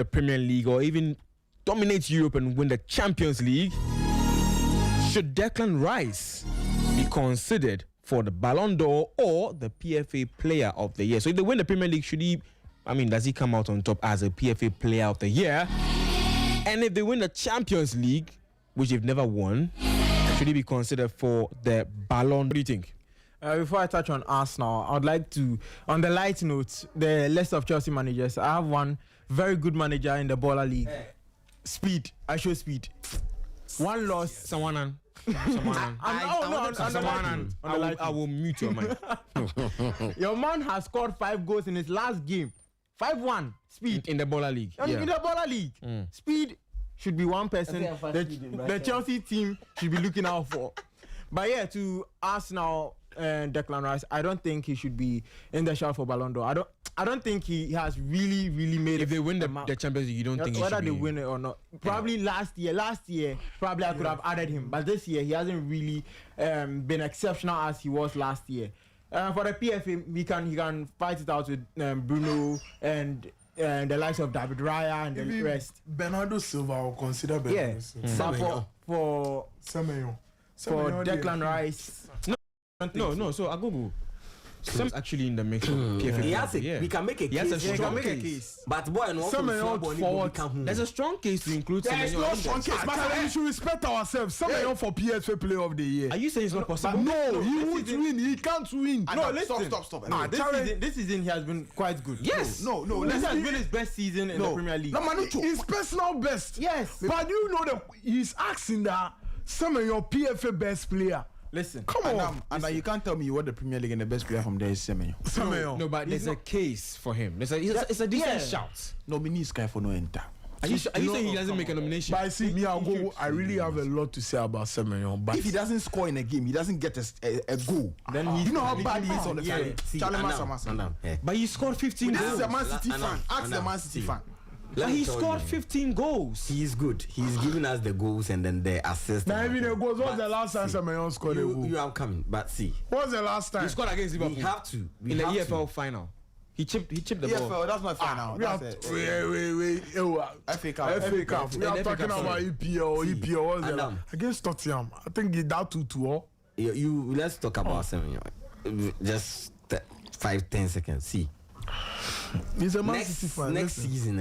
the Premier League or even dominate Europe and win the Champions League, should Declan Rice be considered for the Ballon d'Or or the PFA Player of the Year? So if they win the Premier League, does he come out on top as a PFA Player of the Year? And if they win the Champions League, which they've never won, should he be considered for the Ballon d'Or? What do you think? Before I touch on Arsenal, I would like to, on the light note, the list of Chelsea managers. I have one very good manager in the Baller League. Speed. I show speed. One loss. Someone. I will mute your mic. Your man has scored 5 goals in his last game. 5-1. Speed. In the Baller League. In the Baller League. Speed should be one person the Chelsea team should be looking out for. But yeah, to Arsenal and Declan Rice, I don't think he should be in the shout for Ballon d'Or. I don't think he has really made. If they win the Champions League, you don't think whether they win it or not. Probably last year, probably I could have added him, but this year he hasn't really been exceptional as he was last year. For the PFA, he can fight it out with Bruno and the likes of David Raya and the rest. Bernardo Silva will consider Bernardo Silva. But for Semenyo. For Declan Rice. No. So Agogo. Sam's actually in the mix. We can make a case. He has a strong case. But boy, and forward. There's a strong case to include Semenyo. There's no strong case. But we should respect ourselves. Semenyo for PFA Player of the Year. Are you saying it's not possible? No, he won't win. He can't win. No, listen. Stop. This season he has been quite good. Yes. No. This has been his best season in the Premier League. No, his personal best. Yes. But you know that he's asking that Semenyo PFA best player. Listen, come on. And you can't tell me what the Premier League and the best player from there is Semenyo. No, but there's a case for him. It's a decent shout. Nominee Sky for no enter. Are you saying he doesn't make a nomination? But I see me, I really have a lot to say about Semenyo. But if he doesn't score in a game, he doesn't get a goal. Then you know how bad he is on the field. But he scored 15 goals. This is a Man City fan. Ask the Man City fan. But he scored 15 goals. He's good. He's giving us the goals and then the assists. Now, even the goals. What's the last time Semenyo scored a goal? You are coming, but see. What's the last time? He scored against Liverpool. We have to. In the EFL final. He chipped the ball. EFL, that's not final. Wait. FA Cup. We are talking about EPL. What's the last? Against Tottenham. I think he that 2-2. Let's talk about Semenyo. Just 5-10 seconds. See. He's a Man City fan. Next season,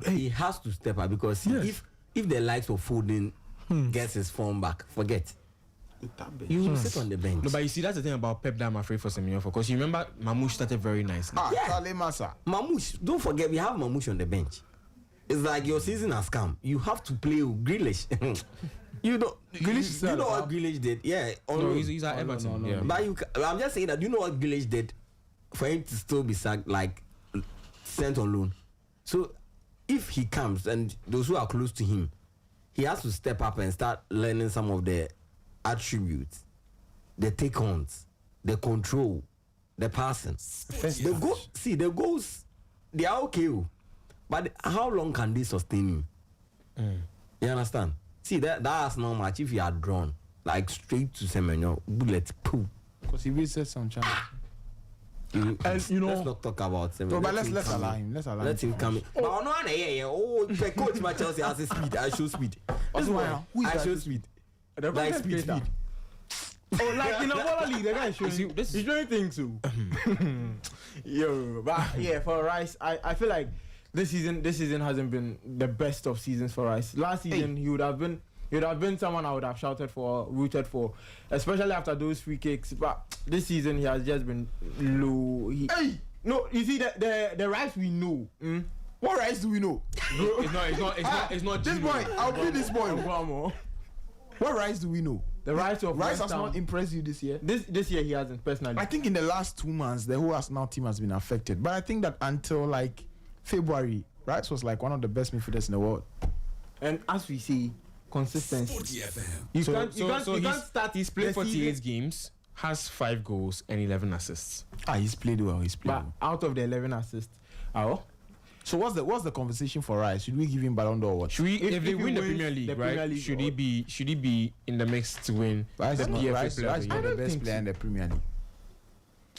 he has to step up because if the likes of Foden gets his form back, forget. You will sit on the bench. No, but you see, that's the thing about Pep that I'm afraid for Semenyo, because you remember Mamouche started very nicely. Mamouche, don't forget we have Mamouche on the bench. It's like your season has come. You have to play with Grealish. You know what Grealish did? Yeah. He's at Everton. No. But I'm just saying that you know what Grealish did for him to still be sacked, like sent on loan. So if he comes and those who are close to him, he has to step up and start learning some of the attributes, the take-ons, the control, the passing. The goals, they are okay, but how long can they sustain you? You understand? See, that's not much. If you are drawn like straight to Semenyo, bullet, poof. Because he wasted some chance. And let's not talk about Semenyo. No, but let's allow him. Let him come in. The coach my Chelsea has a speed. I show speed. I show speed. Like speed. Oh, like in a Baller League, the guy is showing. He's doing things too. But yeah, for Rice, I feel like this season hasn't been the best of seasons for Rice. Last season he would have been someone I would have shouted for, rooted for, especially after those free kicks. But this season he has just been low. No, you see the Rice we know. What Rice do we know? It's not. This boy, I'll be this boy. What Rice do we know? The Rice of Rice has not impressed you this year. This year he hasn't personally. I think in the last 2 months the whole Arsenal team has been affected. But I think that until like February, Rice was like one of the best midfielders in the world. And as we see, consistency. You can't start. He's played 48 games, has 5 goals and 11 assists. He's played well. But out of the 11 assists, so what's the conversation for Rice? Should we give him Ballon d'Or or what? Should we, if they win the Premier League, should he be in the mix to win Rice the is PFA Rice Player? the best player in the Premier League.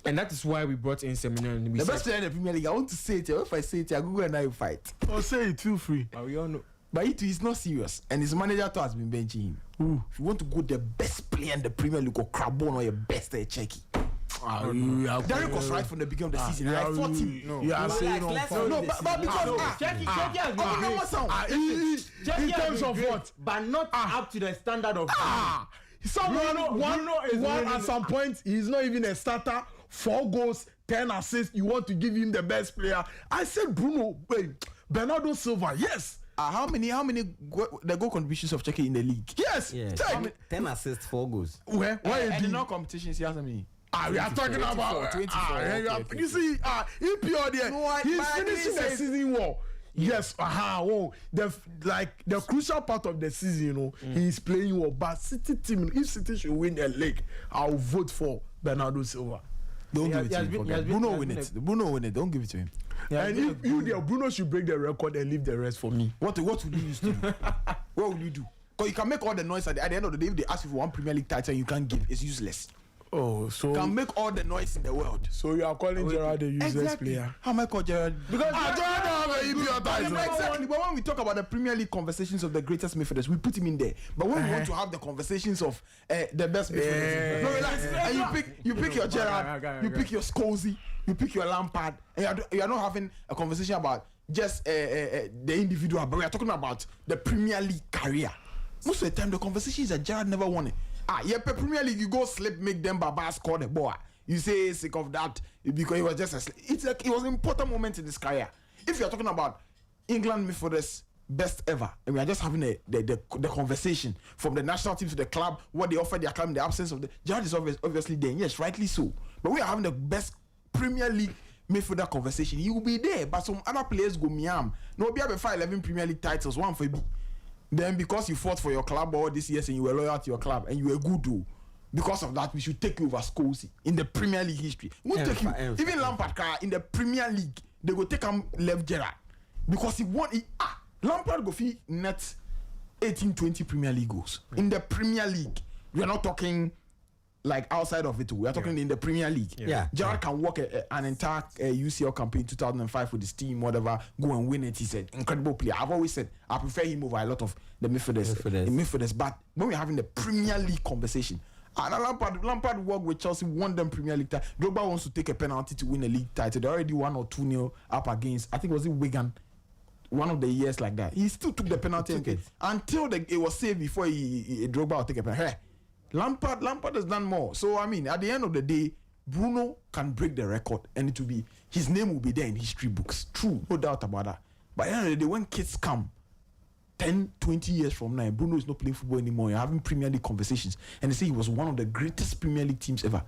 And that is why we brought in Semenyo. And we The said, best player in the Premier League. I want to say it. If I say it, I Google and I fight. Oh, say it, feel free. But we all know. But it is not serious, and his manager too has been benching him. Ooh. If you want to go the best player in the Premier League, go Crabon or your best Checky. Derek was right from the beginning of the season. I fought him. You are saying on fire. No, but because Checky has been in terms of great, what? but not up to the standard of. Someone one at some point, he's not even a starter. 4 goals, 10 assists. You want to give him the best player? I said Bruno, Bernardo Silva. Yes. how many the goal contributions of Checky in the league? Yes. Yeah. 10 assists, 4 goals. Where And in all competitions, he has how many? we are talking 24, about 24, okay. you see, EPL there. No, He's but finishing the this is- season well. Yes, the crucial part of the season, you know, he's playing well. But City team, if City should win the league, I'll vote for Bernardo Silva. Don't He give it has to been- him. he has Bruno been- win it. Bruno win it. Don't give it to him. And if you there, Bruno should break the record and leave the rest for me. What would you use to do? What would you do? Because you can make all the noise at the end of the day. If they ask you for one Premier League title and you can't give, it's useless. Oh, so You can make all the noise in the world. so you are calling Gerrard a useless player? How am I called Gerrard? Because I don't have an EPL title. Exactly. But when we talk about the Premier League conversations of the greatest midfielders, we put him in there. But when we want to have the conversations of the best midfielders, no, relax. And you pick your Gerrard, you pick your Scorsese, you pick your Lampard, and you are not having a conversation about just the individual, but we are talking about the Premier League career. Most of the time, the conversation is that Gerrard never won it. Premier League, you go slip, make them Baba score the ball. You say sick of that because it was just it was an important moment in his career. If you are talking about England midfielders best ever, and we are just having the conversation from the national team to the club, what they offer their club in the absence of the Gerrard is obviously there. Yes, rightly so. But we are having the best Premier League midfielder conversation. He will be there, but some other players go miam. No, be able to 11 Premier League titles, one for B. Then because you fought for your club all these years and you were loyal to your club and you were good though, because of that we should take you over Scorsese in the Premier League history. We'll take you. Even Lampard in the Premier League, they go take him left Gerrard because he won. Lampard go fi net 18-20 Premier League goals in the Premier League. We are not talking like outside of it. We are talking in the Premier League. Yeah. Gerrard can work an entire UCL campaign in 2005 with his team, whatever, go and win it. He's an incredible player. I've always said I prefer him over a lot of the midfielders. But when we're having the Premier League conversation, and Lampard worked with Chelsea, won them Premier League title. Drogba wants to take a penalty to win a league title. They already 1 or 2-0 up against, I think was it Wigan, one of the years like that. He still took the penalty until it was saved before Drogba would take a penalty. Hey, Lampard has done more. So I mean, at the end of the day, Bruno can break the record, and it will be his name will be there in history books. True, no doubt about that. But at the end of the day, when kids come 10, 20 years from now, Bruno is not playing football anymore. You're having Premier League conversations, and they say he was one of the greatest Premier League teams ever.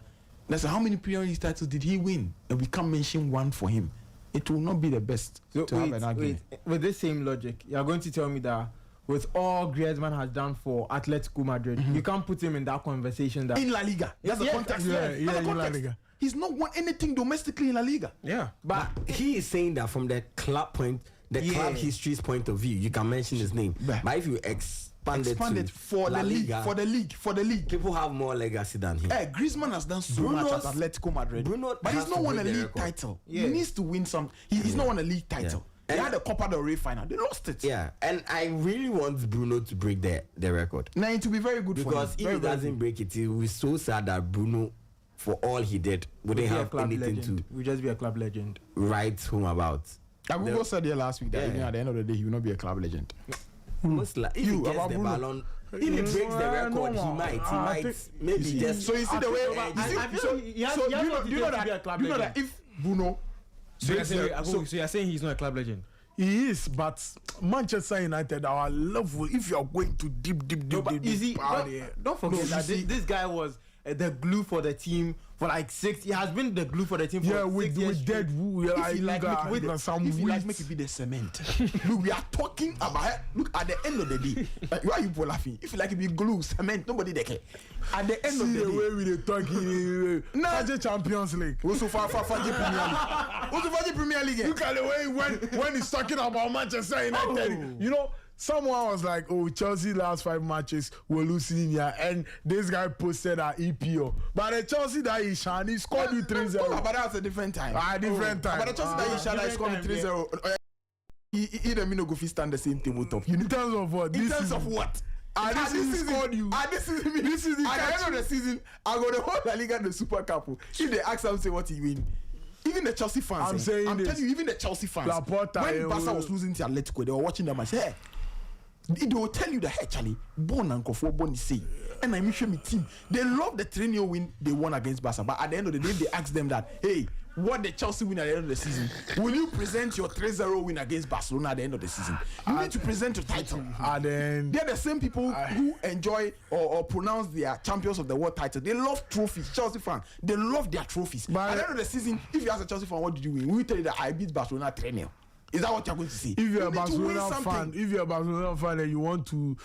Let's say how many Premier League titles did he win? And we can't mention one for him. It will not be the best to have an argument. With this same logic, you are going to tell me that with all Griezmann has done for Atletico Madrid, you can't put him in that conversation. That In La Liga, that's the context. That's the in La context. Liga. He's not won anything domestically in La Liga. Yeah. But he is saying that from the club point, club history's point of view, you can mention his name. Yeah. But if you expand it to for La the league, Liga, for the league. people have more legacy than him. Griezmann has done so much at Atletico Madrid, Bruno but he's has not to won a break the league record. title. Yeah. He needs to win some. He's not won a league title. They And- had the Copa del Rey final. They lost it. Yeah, and I really want Bruno to break the record. Now it will be very good Because for if him. he doesn't break it, it will be so sad that Bruno, for all he did, wouldn't have anything to We just be a club legend. write home about. Agugo said here last week that Yeah. even at the end of the day, he will not be a club legend. Most if he gets about the Bruno? ballon, if he breaks the record, he might maybe just. So you see the way. I feel he has So not you know to be a club you know legend. that if Bruno. So you're saying he's not a club legend? He is, but Manchester United, our level, if you are going to deep You see, out there. don't forget No, that you see- this guy was the glue for the team for like 6. He has been the glue for the team for Yeah, 6 with years. dead who If you like, some make it be the cement. Look, we are talking about. Look, at the end of the day, why are you people laughing? If you like it be glue, cement, nobody they care. At the end of See the the day, way we dey talk here. Nah. Fajr Champions League. also for Premier League. Also for Premier League. Look at the way when he's talking about Manchester United. You know, someone was like, "Oh, Chelsea last 5 matches were losing in here," and this guy posted an EPO. But the Chelsea that he shined, he scored you 3-0. But that's a different time. Different time. But the Chelsea that he shined, he scored 3-0. He don't mean no go fit stand the same tabletop. In terms of what? In terms of what? This season scored you. This is the end of the season. I go the whole La Liga and the Super Cup. If they ask him say what he win, even the Chelsea fans. I'm telling you, even the Chelsea fans. When Barca was losing to Atletico, they were watching them and say, "Hey." They will tell you that, "Hey, Charlie, born and for born is say." And I mention my team. They love the 3-0 win they won against Barca. But at the end of the day, they ask them that, "Hey, what the Chelsea win at the end of the season? Will you present your 3-0 win against Barcelona at the end of the season? You need to present your title." They're the same people who enjoy or pronounce their champions of the world title. They love trophies. Chelsea fans, they love their trophies. But at the end of the season, if you ask a Chelsea fan, what did you win? We will tell you that I beat Barcelona 3-0. Is that what you're going to say? If you're a Barcelona fan, and you want to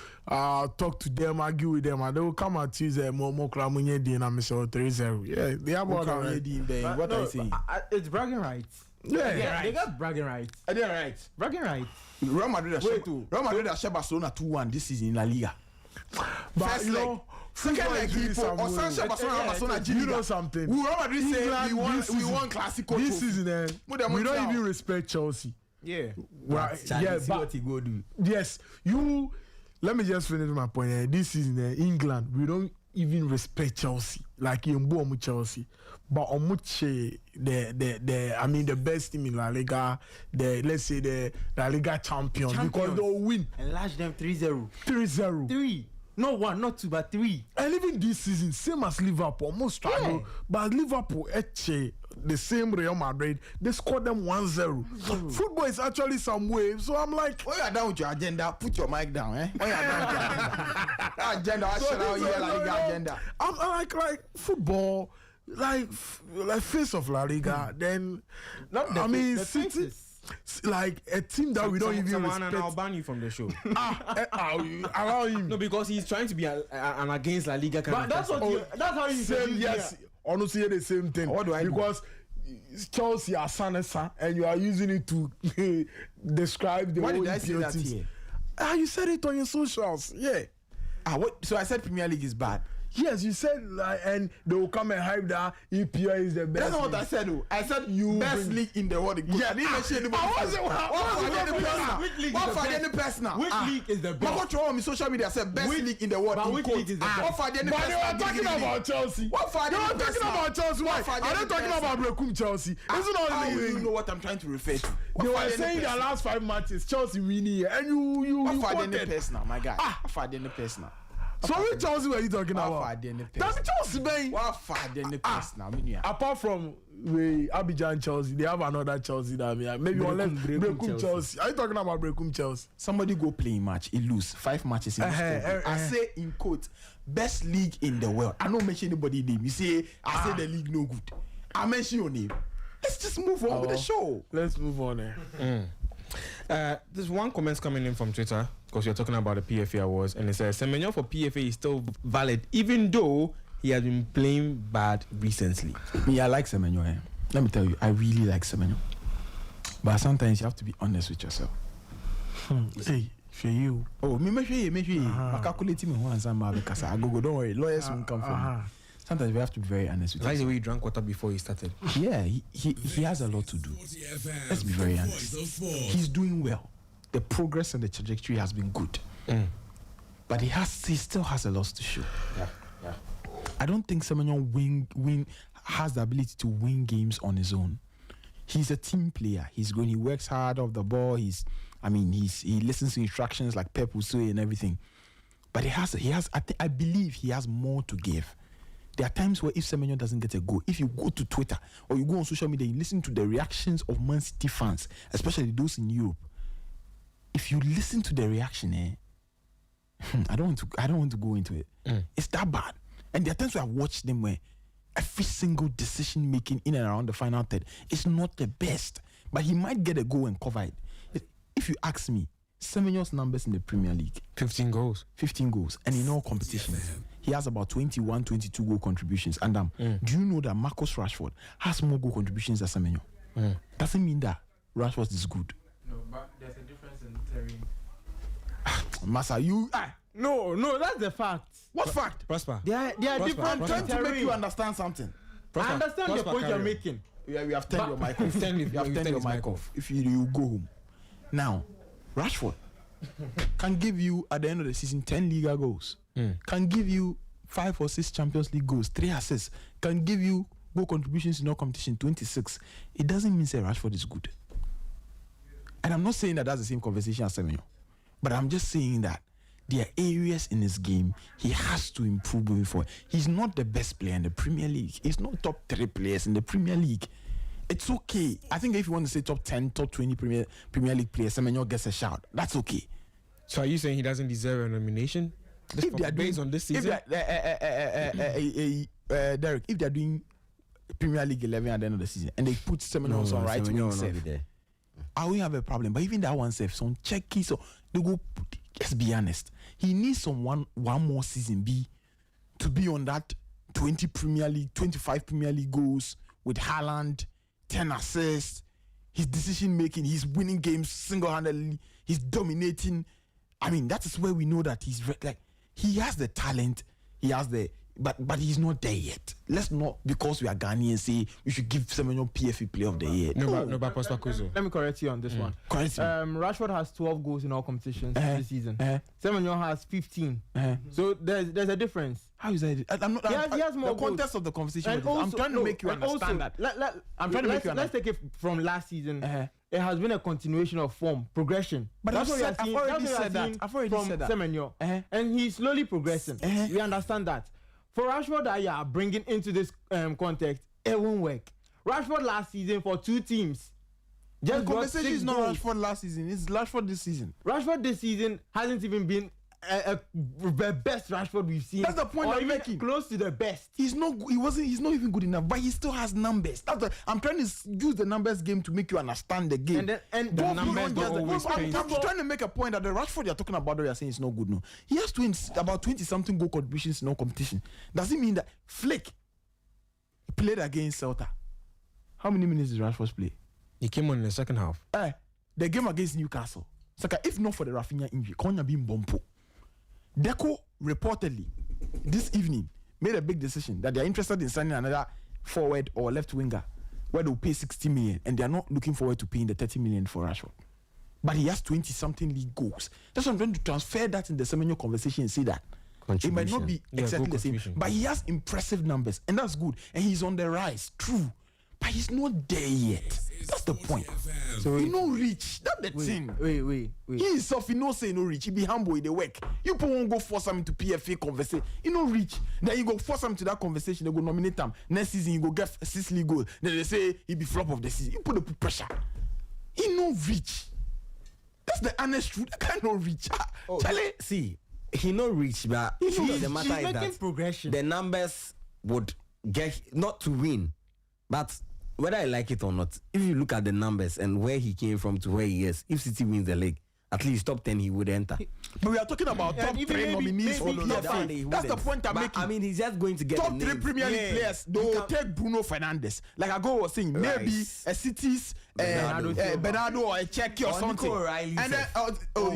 talk to them, argue with them, and they will come at you say, "Momo Kramunye Dina Michel 3-0." Yeah, they have all that. What are you saying? It's bragging rights. Yeah, they got bragging rights. They're right. Bragging rights. Real Madrid has shared Barcelona 2-1 this season in La Liga. But First you leg. know, Second leg, Barcelona. you know something. Real Madrid say we won Clasico. This season, we don't even respect Chelsea. Yeah. Right. See what he go do. Yes, you. Let me just finish my point. This season, England, we don't even respect Chelsea. Like in Chelsea, but the best team in La Liga, let's say the La Liga champions, because they'll win and lash them 3-0. 3-0. 3. Not 1, not 2, but 3. And even this season, same as Liverpool, almost struggle. Yeah. But Liverpool, the same Real Madrid, they scored them 1-0. Football is actually some way. So I'm like, when you're done with your agenda, put your mic down, eh? When you're done with your agenda, I shall out here La Liga agenda. I'm like football, like face of La Liga. Then, Not the I mean, the City. faces. Like a team that we don't even Someone respect. and I'll ban you from the show. Allow him. No, because he's trying to be an against La Liga kind But of that's person. that's how you Same, yes. Honestly, the same thing. What do I do? Because Chelsea are Sanessa and you are using it to describe the Why whole did I say that teams. here? You said it on your socials. Yeah. What? So I said Premier League is bad. Yes, you said and they will come and hype that EPL is the best. That's not what league. I said. Though. I said You best bring- league in the world. Yeah. I didn't mention anybody. I wasn't- Which league is What the for best? any person? Which league is the My best? coach on my social media said best league in the world. but in which quotes. league is the best? What for any But they person? were talking about Chelsea. What for They any were talking person? about Chelsea. Why? What for Are they any talking person? about Brekum Chelsea? Isn't all How the do you know what I'm trying to refer to? They What were for any saying their person? last 5 matches, Chelsea winning, and you What for any quoted. person, my guy? What for any person? So which Chelsea were you talking What about? for any That's person? Chelsea, man. What for any person? Apart from Abidjan Chelsea, they have another Chelsea that maybe unless Brekum Chelsea. Are you talking about Brekum Chelsea? Somebody go play a match, he lose 5 matches in I say in quote, best league in the world. I don't mention anybody's name. You say I say the league no good. I mention your name. Let's just move on with the show. Let's move on. There's one comment coming in from Twitter because you're talking about the PFA awards, and it says Semenyo for PFA is still valid even though he has been playing bad recently. Me, I like Semenyo. Let me tell you, I really like Semenyo. But sometimes you have to be honest with yourself. Hey, for you. Oh, me sure you. I calculate me once because I go. Don't worry, lawyers won't come for me. Sometimes we have to be very honest with Like the yourself. way he drank water before he started. Yeah, he has a lot to do. Let's be very honest. He's doing well. The progress and the trajectory has been good. But he still has a lot to show. Yeah. I don't think Semenyo has the ability to win games on his own. He's a team player. He works hard off the ball. He listens to instructions like Pep will say and everything. But I believe he has more to give. There are times where if Semenyo doesn't get a goal, if you go to Twitter or you go on social media, you listen to the reactions of Man City fans, especially those in Europe. If you listen to the reaction, I don't want to go into it. It's that bad. And there are times where I watched them where every single decision making in and around the final third is not the best, but he might get a goal and cover it. If you ask me, Semenyo's numbers in the Premier League: 15 goals. 15 goals, and in all competitions, he has about 21, 22 goal contributions. And do you know that Marcus Rashford has more goal contributions than Semenyo? Doesn't mean that Rashford is good. No, but there's a difference in theory. Massa, you. No, that's the fact. What fact? Prosper. They are different. I'm trying to make terrain. you understand something. I understand the point you're making. Yeah, we have turned your mic off. Turn You have turned your mic off. If you go home. Now, Rashford can give you at the end of the season 10 Liga goals. Can give you 5 or 6 Champions League goals, 3 assists. Can give you goal contributions in all competition 26. It doesn't mean say Rashford is good. And I'm not saying that that's the same conversation as Semenyo, but I'm just saying that there are areas in his game he has to improve moving forward. He's not the best player in the Premier League. He's not top 3 players in the Premier League. It's okay. I think if you want to say top 10, top 20 Premier League players, Semenyo gets a shout. That's okay. So are you saying he doesn't deserve a nomination? If they are based on this season? Derek, if they are doing Premier League 11 at the end of the season and they put Semenyo on right wing safe, I will have a problem. But even that one safe, some checky, so they go. Let's be honest. He needs one more season to be on that 20 Premier League, 25 Premier League goals with Haaland, 10 assists. His decision making, he's winning games single-handedly. He's dominating. I mean, that is where we know that he's he has the talent. He has the but he's not there yet. Let's not, because we are Ghanaians, say we should give Semenyo PFA Player of the Year. No, but Prosper Kuzo. Let me correct you on this one. Correct me. Rashford has 12 goals in all competitions this season. Semenyo has 15. So there's a difference. How is that? I'm not. He has more the goals. context of the conversation. And also, I'm trying to make you understand that. Let's take it from last season. It has been a continuation of form, progression. But I've already said that. Semenyo, and he's slowly progressing. We understand that. For Rashford, that you are bringing into this context, it won't work. Rashford last season for 2 teams. The conversation is not Rashford last season. It's Rashford this season. Rashford this season hasn't even been the best Rashford we've seen. That's the point I'm making. Close to the best. He's not even good enough, but he still has numbers. I'm trying to use the numbers game to make you understand the game. And the numbers I'm trying to make a point that the Rashford you're talking about, you're saying is not good. No, he has about 20 something goal contributions in no competition. Does it mean that Flick played against Celta? How many minutes did Rashford play? He came on in the second half. The game against Newcastle. If not for the Rafinha injury, Konya being Bompo. Deco reportedly this evening made a big decision that they are interested in signing another forward or left winger where they'll pay 60 million and they are not looking forward to paying the 30 million for Rashford. But he has 20 something league goals. That's why I'm trying to transfer that in the Semenyo conversation and say that it might not be exactly the same, but he has impressive numbers and that's good and he's on the rise, true. But he's not there yet. That's the point. So he no reach. That's the thing. Wait. He himself, he no say no reach. He be humble in the work. You people won't go force him to PFA conversation. He no reach. Then you go force him to that conversation. They go nominate him. Next season, you go get 6 league goals. Then they say he be flop of the season. You put the pressure. He no reach. That's the honest truth. I can't no reach. Charlie, see, he no reach, but the matter is that progression. The numbers would get not to win, but whether I like it or not, if you look at the numbers and where he came from to where he is, if City wins the league, at least top 10 he would enter. But we are talking about top 3 nominees for the PFA. That's the point I'm making. I mean, he's just going to get top 3 Premier League players. They will take Bruno Fernandes. Like Ago was saying, maybe a City's Bernardo or a Czech or something. And then they'll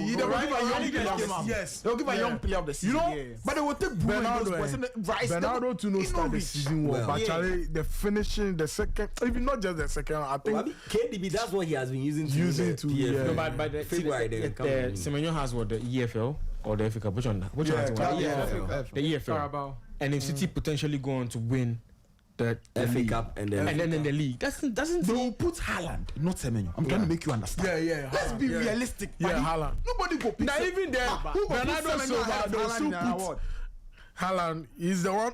give a young player of the season. You know, but they will take Bruno and Rice. Bernardo to no start the season well. But Charlie, the finishing, the second, even not just the second, I think KDB, that's what he has been using to No, but the Semenyo has what, the EFL or the FA Cup? Which one has one? The EFL. And if City potentially go on to win the FA Cup and then in the league, doesn't they will put Haaland, not Semenyo. I'm trying to make you understand. Let's be realistic. Haaland. Nobody go pick. Now even there, Bernardo Silva, they will still put Haaland. He's the one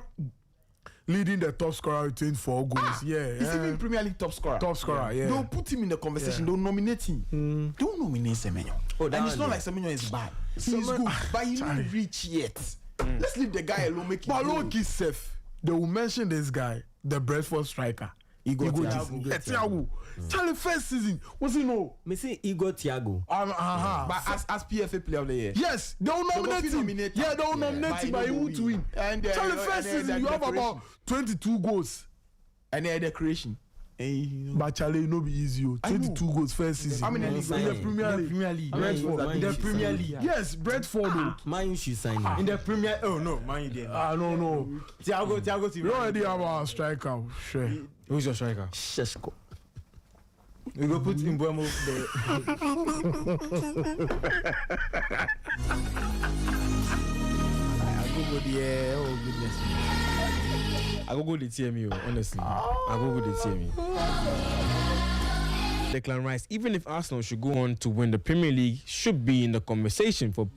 leading the top scorer with 24 goals. He's even Premier League top scorer. They'll put him in the conversation. They'll nominate him. Don't nominate Semenyo. And it's not like Semenyo is bad. He's good, but he didn't reach yet. Let's leave the guy alone. Make but look, he's safe. They will mention this guy, the Brentford striker. Igor Thiago. Charlie, first season, what's he know? Me say Igor Thiago. But as PFA Player of the Year. Yes, they will nominate him. Yeah, they will nominate him, but he won't win. Charlie, first season, you have about 22 goals. And they had a creation. But Charlie, no be easy. 22 goals first season. How many in leagues? the Premier League? Premier League. Brentford. In the Premier League. Yes, Brentford. Man, you should sign him. In the Premier. Oh no, man, you didn't. No. Thiago. We already have our striker. Sure. Who's your striker? Sheshko. We go put Mbeumo there. Oh goodness. I go the TMU, honestly. I go the TMU. Declan Rice, even if Arsenal should go on to win the Premier League, should be in the conversation for